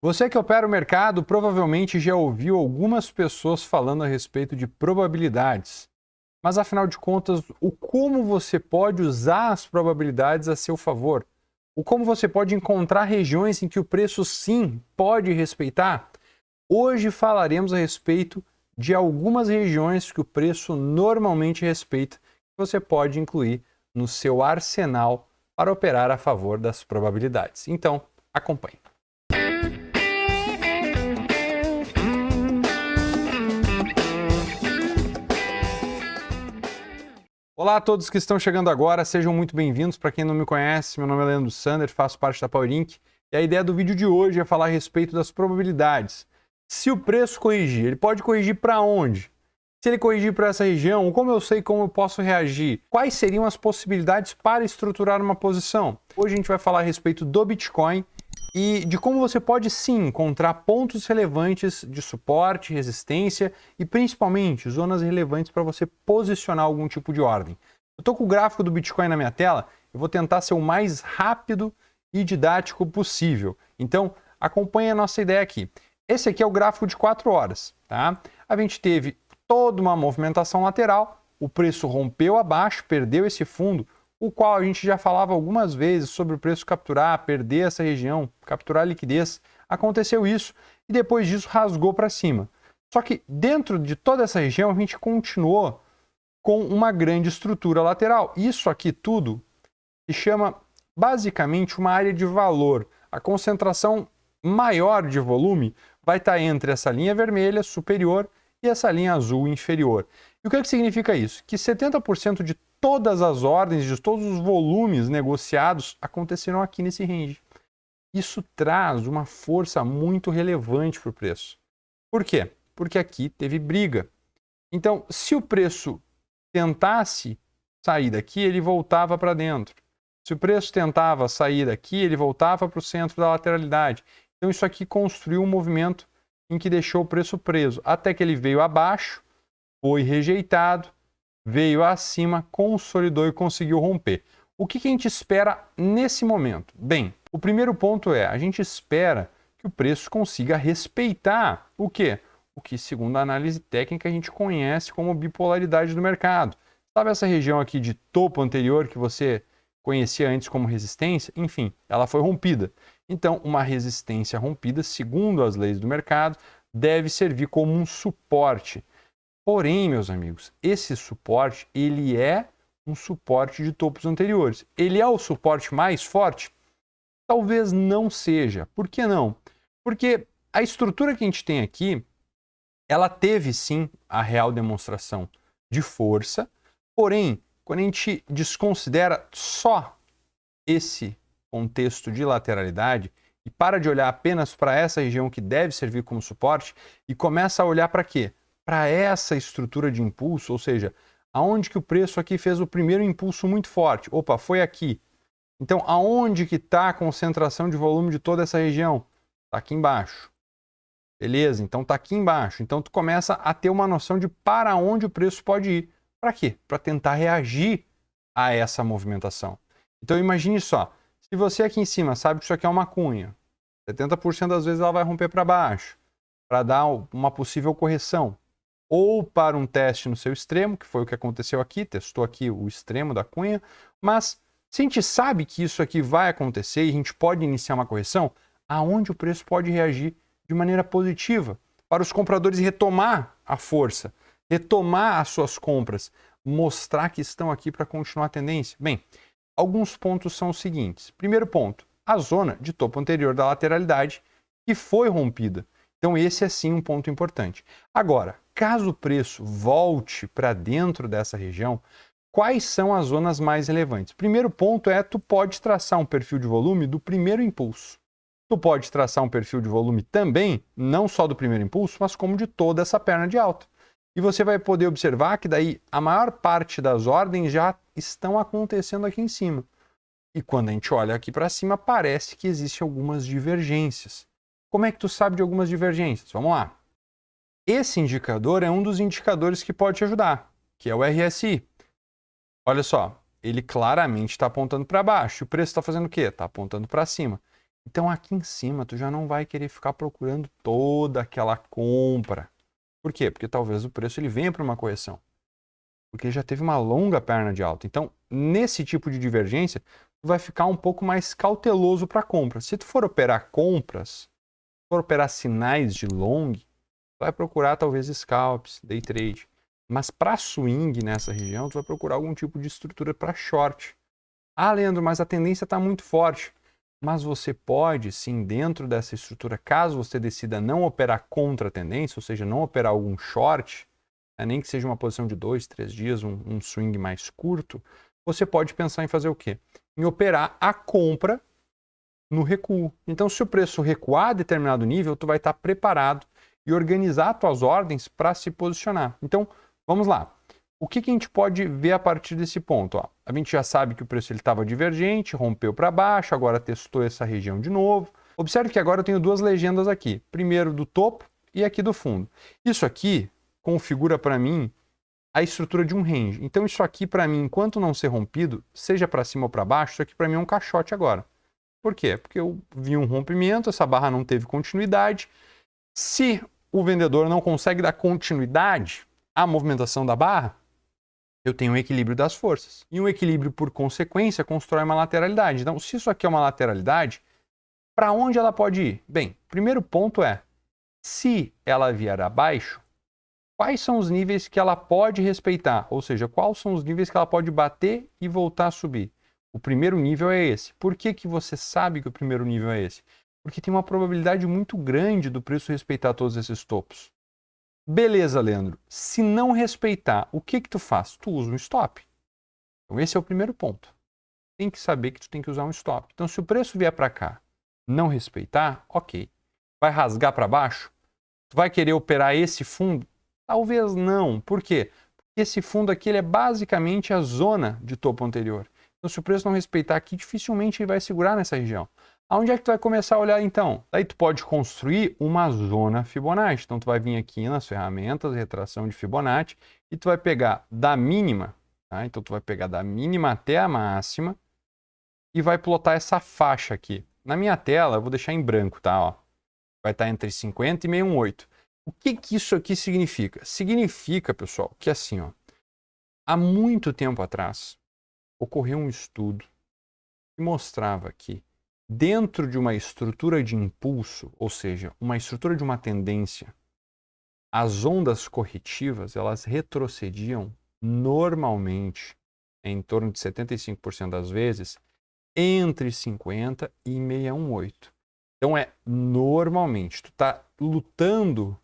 Você que opera o mercado provavelmente já ouviu algumas pessoas falando a respeito de probabilidades. Mas afinal de contas, o como você pode usar as probabilidades a seu favor? O como você pode encontrar regiões em que o preço sim pode respeitar? Hoje falaremos a respeito de algumas regiões que o preço normalmente respeita, que você pode incluir no seu arsenal para operar a favor das probabilidades. Então, acompanhe. Olá a todos que estão chegando agora, sejam muito bem-vindos. Para quem não me conhece, meu nome é Leandro Sander, faço parte da Power Inc. E a ideia do vídeo de hoje é falar a respeito das probabilidades. Se o preço corrigir, ele pode corrigir para onde? Se ele corrigir para essa região, como eu sei como eu posso reagir? Quais seriam as possibilidades para estruturar uma posição? Hoje a gente vai falar a respeito do Bitcoin e de como você pode sim encontrar pontos relevantes de suporte, resistência e principalmente zonas relevantes para você posicionar algum tipo de ordem. Eu estou com o gráfico do Bitcoin na minha tela, eu vou tentar ser o mais rápido e didático possível. Então, acompanhe a nossa ideia aqui. Esse aqui é o gráfico de 4 horas. Tá? A gente teve toda uma movimentação lateral, o preço rompeu abaixo, perdeu esse fundo, o qual a gente já falava algumas vezes sobre o preço capturar, perder essa região, capturar a liquidez. Aconteceu isso e depois disso rasgou para cima. Só que dentro de toda essa região a gente continuou com uma grande estrutura lateral. Isso aqui tudo se chama basicamente uma área de valor. A concentração maior de volume vai estar entre essa linha vermelha superior e essa linha azul inferior. E o que significa isso? Que 70% de todas as ordens, de todos os volumes negociados aconteceram aqui nesse range. Isso traz uma força muito relevante para o preço. Por quê? Porque aqui teve briga. Então, se o preço tentasse sair daqui, ele voltava para dentro. Se o preço tentava sair daqui, ele voltava para o centro da lateralidade. Então, isso aqui construiu um movimento em que deixou o preço preso, até que ele veio abaixo, foi rejeitado, veio acima, consolidou e conseguiu romper. O que a gente espera nesse momento? Bem, o primeiro ponto é, a gente espera que o preço consiga respeitar o quê? O que, segundo a análise técnica, a gente conhece como bipolaridade do mercado. Sabe essa região aqui de topo anterior que você conhecia antes como resistência? Enfim, ela foi rompida. Então, uma resistência rompida, segundo as leis do mercado, deve servir como um suporte. Porém, meus amigos, esse suporte, ele é um suporte de topos anteriores. Ele é o suporte mais forte? Talvez não seja. Por que não? Porque a estrutura que a gente tem aqui, ela teve sim a real demonstração de força, porém, quando a gente desconsidera só esse contexto de lateralidade e para de olhar apenas para essa região que deve servir como suporte e começa a olhar para quê? Para essa estrutura de impulso, ou seja, aonde que o preço aqui fez o primeiro impulso muito forte? Opa, foi aqui. Então, aonde que está a concentração de volume de toda essa região? Está aqui embaixo. Beleza? Então, está aqui embaixo. Então, tu começa a ter uma noção de para onde o preço pode ir. Para quê? Para tentar reagir a essa movimentação. Então, imagine só. Se você aqui em cima sabe que isso aqui é uma cunha, 70% das vezes ela vai romper para baixo, para dar uma possível correção. Ou para um teste no seu extremo, que foi o que aconteceu aqui, testou aqui o extremo da cunha, mas se a gente sabe que isso aqui vai acontecer e a gente pode iniciar uma correção, aonde o preço pode reagir de maneira positiva, para os compradores retomar a força, retomar as suas compras, mostrar que estão aqui para continuar a tendência. Bem, alguns pontos são os seguintes. Primeiro ponto, a zona de topo anterior da lateralidade que foi rompida. Então esse é sim um ponto importante. Agora, caso o preço volte para dentro dessa região, quais são as zonas mais relevantes? Primeiro ponto é, tu pode traçar um perfil de volume do primeiro impulso. Tu pode traçar um perfil de volume também, não só do primeiro impulso, mas como de toda essa perna de alta. E você vai poder observar que daí a maior parte das ordens já estão acontecendo aqui em cima. E quando a gente olha aqui para cima, parece que existem algumas divergências. Como é que tu sabe de algumas divergências? Vamos lá. Esse indicador é um dos indicadores que pode te ajudar, que é o RSI. Olha só, ele claramente está apontando para baixo. E o preço está fazendo o quê? Está apontando para cima. Então aqui em cima tu já não vai querer ficar procurando toda aquela compra. Por quê? Porque talvez o preço ele venha para uma correção. Porque já teve uma longa perna de alta. Então, nesse tipo de divergência, tu vai ficar um pouco mais cauteloso para compra. Se tu for operar compras, for operar sinais de long, tu vai procurar talvez scalps, day trade. Mas para swing nessa região, tu vai procurar algum tipo de estrutura para short. Ah, Leandro, mas a tendência está muito forte. Mas você pode, sim, dentro dessa estrutura, caso você decida não operar contra a tendência, ou seja, não operar algum short, nem que seja uma posição de 2, 3 dias, um swing mais curto, você pode pensar em fazer o quê? Em operar a compra no recuo. Então, se o preço recuar a determinado nível, tu vai estar preparado e organizar as tuas ordens para se posicionar. Então, vamos lá. O que a gente pode ver a partir desse ponto? Ó, a gente já sabe que o preço estava divergente, rompeu para baixo, agora testou essa região de novo. Observe que agora eu tenho duas legendas aqui. Primeiro do topo e aqui do fundo. Isso aqui configura para mim a estrutura de um range. Então isso aqui para mim, enquanto não ser rompido, seja para cima ou para baixo, isso aqui para mim é um caixote agora. Por quê? Porque eu vi um rompimento, essa barra não teve continuidade. Se o vendedor não consegue dar continuidade à movimentação da barra, eu tenho um equilíbrio das forças. E um equilíbrio, por consequência, constrói uma lateralidade. Então, se isso aqui é uma lateralidade, para onde ela pode ir? Bem, primeiro ponto é, se ela vier abaixo, quais são os níveis que ela pode respeitar? Ou seja, quais são os níveis que ela pode bater e voltar a subir? O primeiro nível é esse. Por que você sabe que o primeiro nível é esse? Porque tem uma probabilidade muito grande do preço respeitar todos esses topos. Beleza, Leandro. Se não respeitar, o que tu faz? Tu usa um stop. Então esse é o primeiro ponto. Tem que saber que tu tem que usar um stop. Então se o preço vier para cá, não respeitar, ok. Vai rasgar para baixo? Tu vai querer operar esse fundo? Talvez não. Por quê? Porque esse fundo aqui ele é basicamente a zona de topo anterior. Então se o preço não respeitar aqui, dificilmente ele vai segurar nessa região. Aonde é que tu vai começar a olhar então? Daí tu pode construir uma zona Fibonacci. Então tu vai vir aqui nas ferramentas, retração de Fibonacci, e tu vai pegar da mínima, tá? Então tu vai pegar da mínima até a máxima e vai plotar essa faixa aqui. Na minha tela, eu vou deixar em branco, tá? Ó, vai estar entre 50 e 618. O que isso aqui significa? Significa, pessoal, que assim, ó, há muito tempo atrás, ocorreu um estudo que mostrava que dentro de uma estrutura de impulso, ou seja, uma estrutura de uma tendência, as ondas corretivas, elas retrocediam normalmente, em torno de 75% das vezes, entre 50 e 618. Então é normalmente, tu está lutando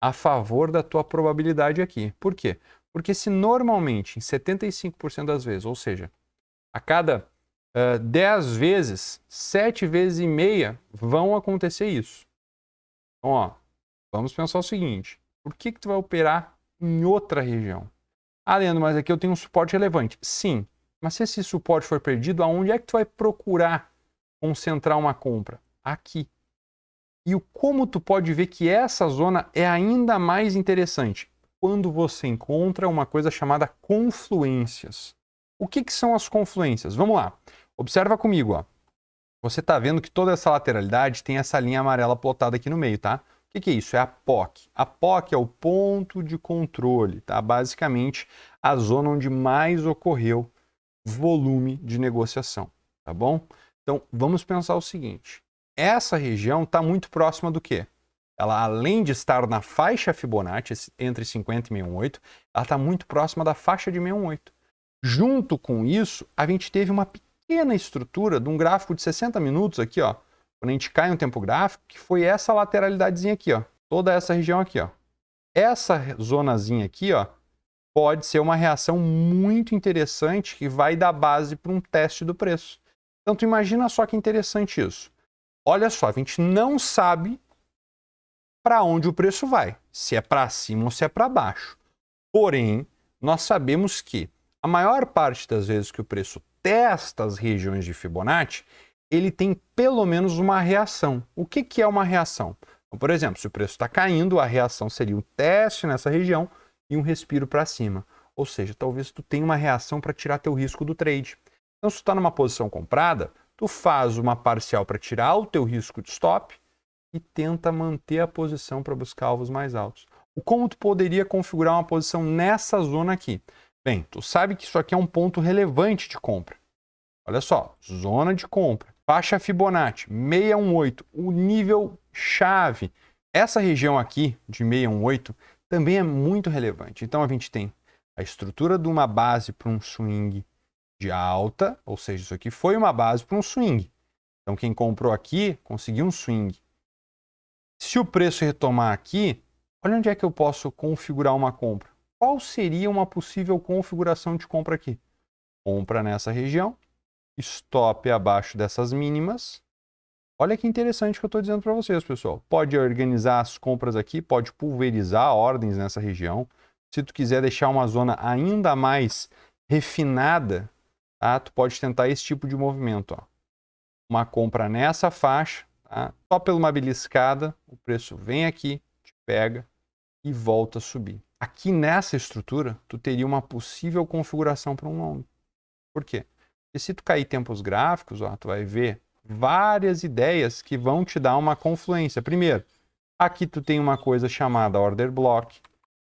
a favor da tua probabilidade aqui. Por quê? Porque se normalmente, em 75% das vezes, ou seja, a cada 10 vezes, 7 vezes e meia vão acontecer isso. Então, ó, vamos pensar o seguinte. Por que tu vai operar em outra região? Ah, Leandro, mas aqui eu tenho um suporte relevante. Sim, mas se esse suporte for perdido, aonde é que tu vai procurar concentrar uma compra? Aqui. E como tu pode ver que essa zona é ainda mais interessante? Quando você encontra uma coisa chamada confluências. O que são as confluências? Vamos lá. Observa comigo, ó. Você está vendo que toda essa lateralidade tem essa linha amarela plotada aqui no meio, tá? O que é isso? É a POC. A POC é o ponto de controle, tá? Basicamente, a zona onde mais ocorreu volume de negociação, tá bom? Então, vamos pensar o seguinte. Essa região está muito próxima do quê? Ela, além de estar na faixa Fibonacci, entre 50 e 618, ela está muito próxima da faixa de 618. Junto com isso, a gente teve uma pequena estrutura de um gráfico de 60 minutos aqui, ó, quando a gente cai no tempo gráfico, que foi essa lateralidadezinha aqui, ó, toda essa região aqui, ó. Essa zonazinha aqui, ó, pode ser uma reação muito interessante que vai dar base para um teste do preço. Então, tu imagina só que interessante isso. Olha só, a gente não sabe para onde o preço vai, se é para cima ou se é para baixo. Porém, nós sabemos que a maior parte das vezes que o preço testa as regiões de Fibonacci, ele tem pelo menos uma reação. O que é uma reação? Então, por exemplo, se o preço está caindo, a reação seria um teste nessa região e um respiro para cima. Ou seja, talvez tu tenha uma reação para tirar teu risco do trade. Então, se tu está numa posição comprada, tu faz uma parcial para tirar o teu risco de stop e tenta manter a posição para buscar alvos mais altos. Como tu poderia configurar uma posição nessa zona aqui? Bem, tu sabe que isso aqui é um ponto relevante de compra. Olha só, zona de compra, faixa Fibonacci, 618, o nível chave. Essa região aqui de 618 também é muito relevante. Então a gente tem a estrutura de uma base para um swing de alta, ou seja, isso aqui foi uma base para um swing. Então quem comprou aqui conseguiu um swing. Se o preço retomar aqui, olha onde é que eu posso configurar uma compra. Qual seria uma possível configuração de compra aqui? Compra nessa região, stop abaixo dessas mínimas. Olha que interessante que eu estou dizendo para vocês, pessoal. Pode organizar as compras aqui, pode pulverizar ordens nessa região. Se tu quiser deixar uma zona ainda mais refinada, tá? Tu pode tentar esse tipo de movimento. Ó. Uma compra nessa faixa, tá? Só pela uma beliscada, o preço vem aqui, te pega e volta a subir. Aqui nessa estrutura, tu teria uma possível configuração para um long. Por quê? Porque se tu cair tempos gráficos, ó, tu vai ver várias ideias que vão te dar uma confluência. Primeiro, aqui tu tem uma coisa chamada order block.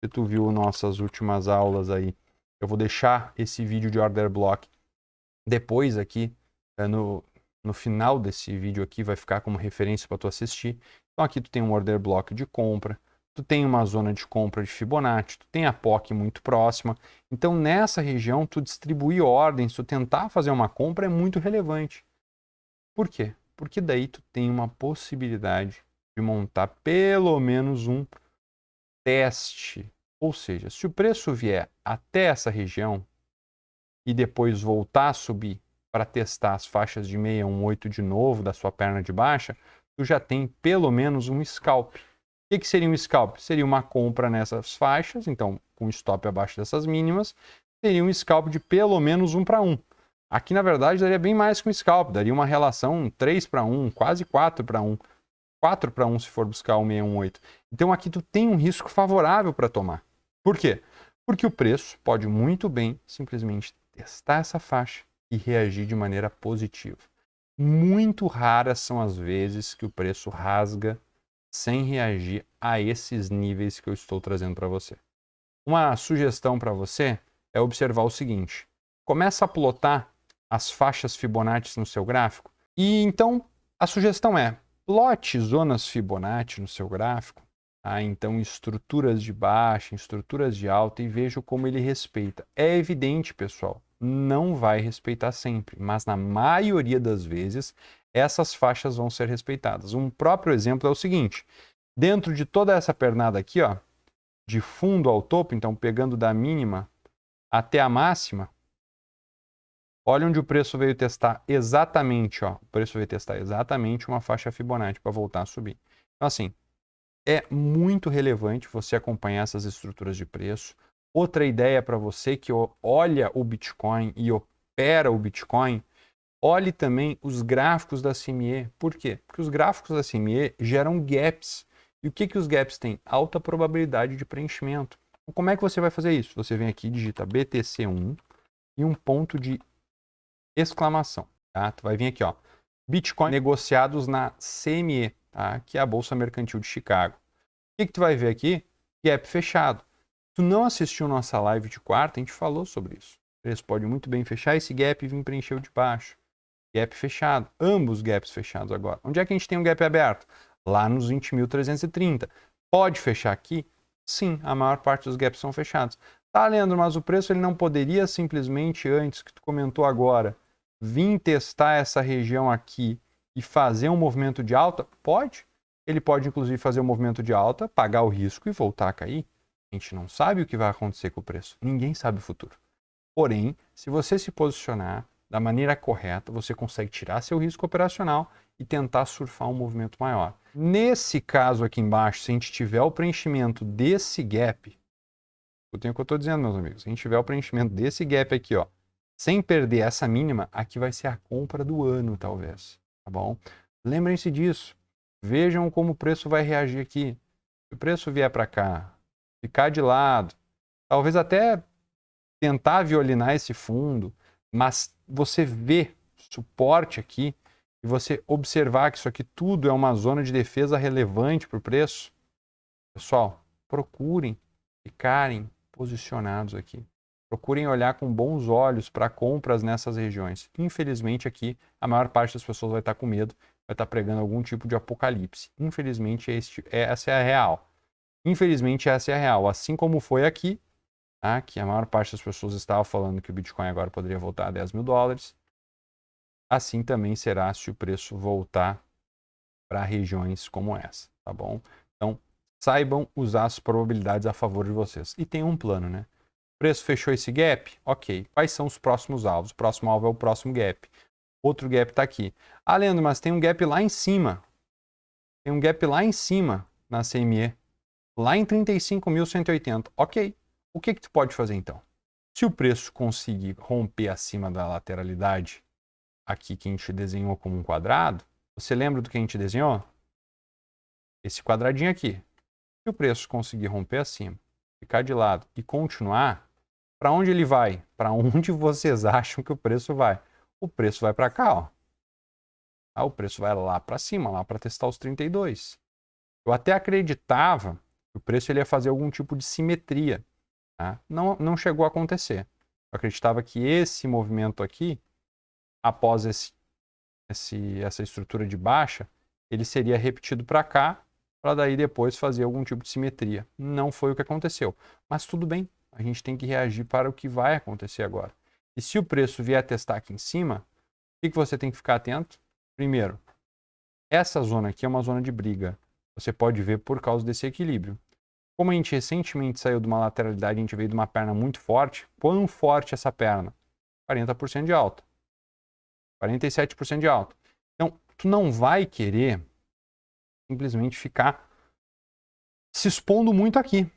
Se tu viu nossas últimas aulas aí, eu vou deixar esse vídeo de order block depois aqui, no final desse vídeo aqui, vai ficar como referência para tu assistir. Então aqui tu tem um order block de compra, tu tem uma zona de compra de Fibonacci, tu tem a POC muito próxima. Então nessa região, tu distribuir ordens, tu tentar fazer uma compra é muito relevante. Por quê? Porque daí tu tem uma possibilidade de montar pelo menos um teste. Ou seja, se o preço vier até essa região e depois voltar a subir para testar as faixas de 618 de novo da sua perna de baixa, tu já tem pelo menos um scalp. O que seria um scalp? Seria uma compra nessas faixas, então com stop abaixo dessas mínimas, seria um scalp de pelo menos 1 para 1. Aqui, na verdade, daria bem mais que um scalp, daria uma relação 3 para 1, quase 4 para 1. 4 para 1 se for buscar o 618. Então aqui tu tem um risco favorável para tomar. Por quê? Porque o preço pode muito bem simplesmente testar essa faixa e reagir de maneira positiva. Muito raras são as vezes que o preço rasga sem reagir a esses níveis que eu estou trazendo para você. Uma sugestão para você é observar o seguinte. Começa a plotar as faixas Fibonacci no seu gráfico. E então a sugestão é, plote zonas Fibonacci no seu gráfico, tá? Então estruturas de baixa, estruturas de alta e veja como ele respeita. É evidente, pessoal, não vai respeitar sempre, mas na maioria das vezes essas faixas vão ser respeitadas. Um próprio exemplo é o seguinte, dentro de toda essa pernada aqui, ó, de fundo ao topo, então pegando da mínima até a máxima, olha onde o preço veio testar exatamente, ó, o preço veio testar exatamente uma faixa Fibonacci para voltar a subir. Então, assim, é muito relevante você acompanhar essas estruturas de preço. Outra ideia para você que olha o Bitcoin e opera o Bitcoin, olhe também os gráficos da CME. Por quê? Porque os gráficos da CME geram gaps. E o que os gaps têm? Alta probabilidade de preenchimento. Então, como é que você vai fazer isso? Você vem aqui, digita BTC1 e um ponto de exclamação, tá? Tu vai vir aqui, ó, Bitcoin negociados na CME, tá? Que é a Bolsa Mercantil de Chicago. O que tu vai ver aqui? Gap fechado. Tu não assistiu nossa live de quarta, a gente falou sobre isso. O preço pode muito bem fechar esse gap e vir preencher o de baixo. Gap fechado. Ambos gaps fechados agora. Onde é que a gente tem um gap aberto? Lá nos 20.330. Pode fechar aqui? Sim, a maior parte dos gaps são fechados. Tá, Leandro, mas o preço ele não poderia simplesmente, antes que tu comentou agora, vir testar essa região aqui e fazer um movimento de alta? Pode. Ele pode, inclusive, fazer um movimento de alta, pagar o risco e voltar a cair. A gente não sabe o que vai acontecer com o preço. Ninguém sabe o futuro. Porém, se você se posicionar da maneira correta, você consegue tirar seu risco operacional e tentar surfar um movimento maior. Nesse caso aqui embaixo, se a gente tiver o preenchimento desse gap, eu tenho o que eu estou dizendo, meus amigos, se a gente tiver o preenchimento desse gap aqui, ó, sem perder essa mínima, aqui vai ser a compra do ano, talvez, tá bom? Lembrem-se disso. Vejam como o preço vai reagir aqui. Se o preço vier para cá, ficar de lado, talvez até tentar violinar esse fundo, mas você vê suporte aqui e você observar que isso aqui tudo é uma zona de defesa relevante para o preço, pessoal, procurem ficarem posicionados aqui. Procurem olhar com bons olhos para compras nessas regiões. Infelizmente aqui a maior parte das pessoas vai estar com medo, vai estar pregando algum tipo de apocalipse. Infelizmente essa é a real. Infelizmente essa é a real. Assim como foi aqui, tá? Que a maior parte das pessoas estava falando que o Bitcoin agora poderia voltar a 10 mil dólares. Assim também será se o preço voltar para regiões como essa, tá bom? Então, saibam usar as probabilidades a favor de vocês. E tenham um plano, né? O preço fechou esse gap? Ok. Quais são os próximos alvos? O próximo alvo é o próximo gap. Outro gap está aqui. Ah, Leandro, mas tem um gap lá em cima. Tem um gap lá em cima na CME. Lá em 35.180. Ok. O que tu pode fazer então? Se o preço conseguir romper acima da lateralidade aqui que a gente desenhou como um quadrado, você lembra do que a gente desenhou? Esse quadradinho aqui. Se o preço conseguir romper acima, ficar de lado e continuar, para onde ele vai? Para onde vocês acham que o preço vai? O preço vai para cá, ó. Ah, o preço vai lá para cima, lá para testar os 32. Eu até acreditava que o preço ele ia fazer algum tipo de simetria. Tá? Não chegou a acontecer. Eu acreditava que esse movimento aqui, após essa estrutura de baixa, ele seria repetido para cá, para daí depois fazer algum tipo de simetria. Não foi o que aconteceu. Mas tudo bem, a gente tem que reagir para o que vai acontecer agora. E se o preço vier testar aqui em cima, o que você tem que ficar atento? Primeiro, essa zona aqui é uma zona de briga. Você pode ver por causa desse equilíbrio. Como a gente recentemente saiu de uma lateralidade, a gente veio de uma perna muito forte. Quão forte essa perna? 40% de alta. 47% de alta. Então, tu não vai querer simplesmente ficar se expondo muito aqui.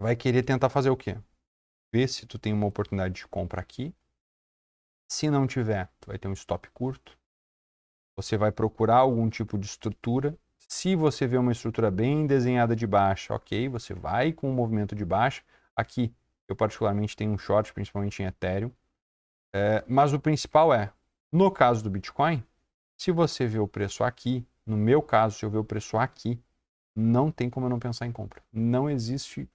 Vai querer tentar fazer o quê? Ver se tu tem uma oportunidade de compra aqui. Se não tiver, tu vai ter um stop curto. Você vai procurar algum tipo de estrutura. Se você vê uma estrutura bem desenhada de baixa, ok, você vai com o movimento de baixa. Aqui, eu particularmente tenho um short, principalmente em Ethereum. Mas o principal no caso do Bitcoin, se você vê o preço aqui, no meu caso, se eu ver o preço aqui, não tem como eu não pensar em compra. Não existe.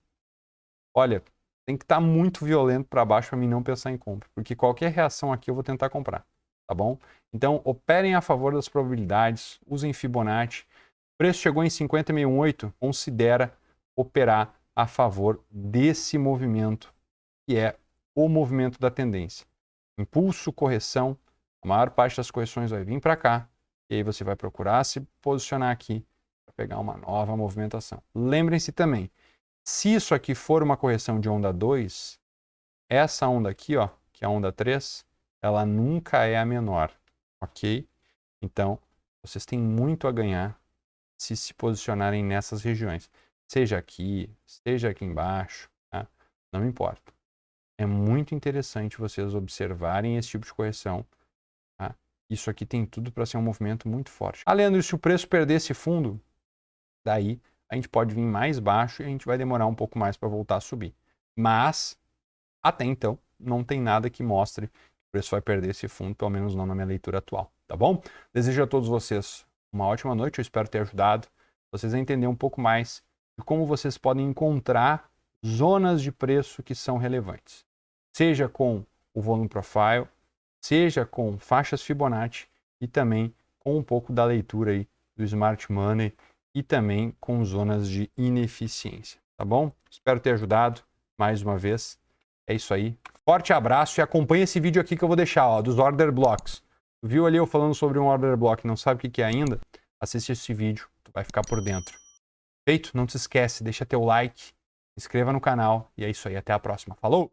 Olha, tem que estar muito violento para baixo para mim não pensar em compra, porque qualquer reação aqui eu vou tentar comprar, tá bom? Então, operem a favor das probabilidades, usem Fibonacci. O preço chegou em 50,68, considera operar a favor desse movimento, que é o movimento da tendência. Impulso, correção, a maior parte das correções vai vir para cá, e aí você vai procurar se posicionar aqui para pegar uma nova movimentação. Lembrem-se também, se isso aqui for uma correção de onda 2, essa onda aqui, ó, que é a onda 3, ela nunca é a menor, ok? Então, vocês têm muito a ganhar se posicionarem nessas regiões. Seja aqui embaixo, tá? Não importa. É muito interessante vocês observarem esse tipo de correção. Tá? Isso aqui tem tudo para ser um movimento muito forte. Ah, Leandro, se o preço perder esse fundo, daí a gente pode vir mais baixo e a gente vai demorar um pouco mais para voltar a subir. Mas, até então, não tem nada que mostre que o preço vai perder esse fundo, pelo menos não na minha leitura atual, tá bom? Desejo a todos vocês uma ótima noite, eu espero ter ajudado vocês a entender um pouco mais de como vocês podem encontrar zonas de preço que são relevantes. Seja com o Volume Profile, seja com faixas Fibonacci e também com um pouco da leitura aí do Smart Money e também com zonas de ineficiência, tá bom? Espero ter ajudado mais uma vez. É isso aí. Forte abraço e acompanha esse vídeo aqui que eu vou deixar, ó, dos Order Blocks. Viu ali eu falando sobre um Order Block e não sabe o que é ainda? Assiste esse vídeo, tu vai ficar por dentro. Feito? Não se esquece, deixa teu like, se inscreva no canal e é isso aí. Até a próxima. Falou!